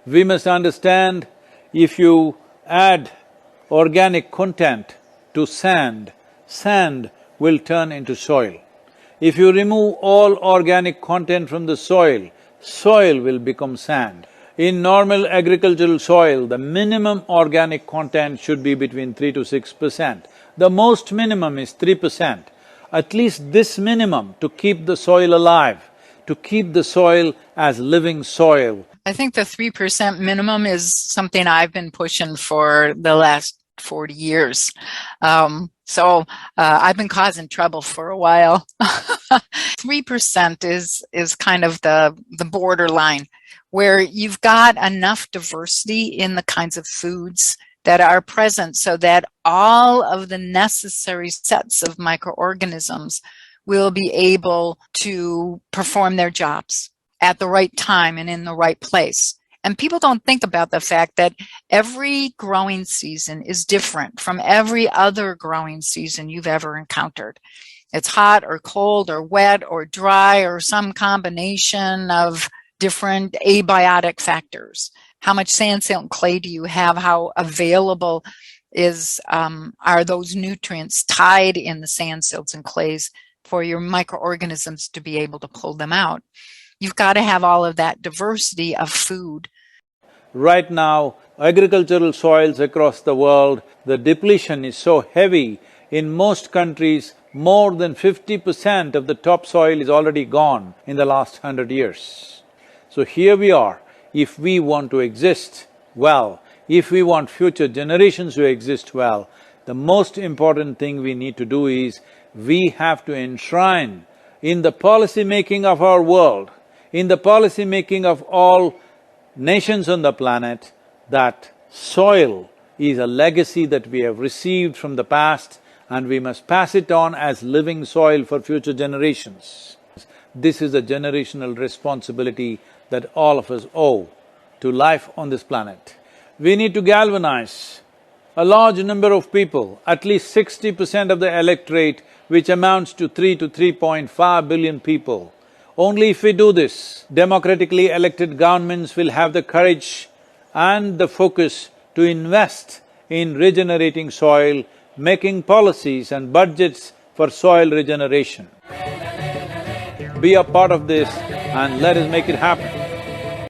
We must understand, if you add organic content to sand, sand will turn into soil. If you remove all organic content from the soil, soil will become sand. In normal agricultural soil, the minimum organic content should be between 3 to 6%. The most minimum is 3%. At least this minimum to keep the soil alive, to keep the soil as living soil. I think the 3% minimum is something I've been pushing for the last 40 years. I've been causing trouble for a while. 3% is kind of the borderline where you've got enough diversity in the kinds of foods that are present so that all of the necessary sets of microorganisms will be able to perform their jobs at the right time and in the right place. And people don't think about the fact that every growing season is different from every other growing season you've ever encountered. It's hot or cold or wet or dry or some combination of different abiotic factors. How much sand, silt, and clay do you have? How available are those nutrients tied in the sand, silts, and clays for your microorganisms to be able to pull them out? You've got to have all of that diversity of food. Right now, agricultural soils across the world, the depletion is so heavy. In most countries, more than 50% of the topsoil is already gone in the last 100 years. So here we are. If we want to exist well, if we want future generations to exist well, the most important thing we need to do is we have to enshrine in the policy making of our world, in the policy making of all nations on the planet, that soil is a legacy that we have received from the past and we must pass it on as living soil for future generations. This is a generational responsibility that all of us owe to life on this planet. We need to galvanize a large number of people, at least 60% of the electorate, which amounts to 3 to 3.5 billion people. Only if we do this, democratically elected governments will have the courage and the focus to invest in regenerating soil, making policies and budgets for soil regeneration. Be a part of this and let us make it happen.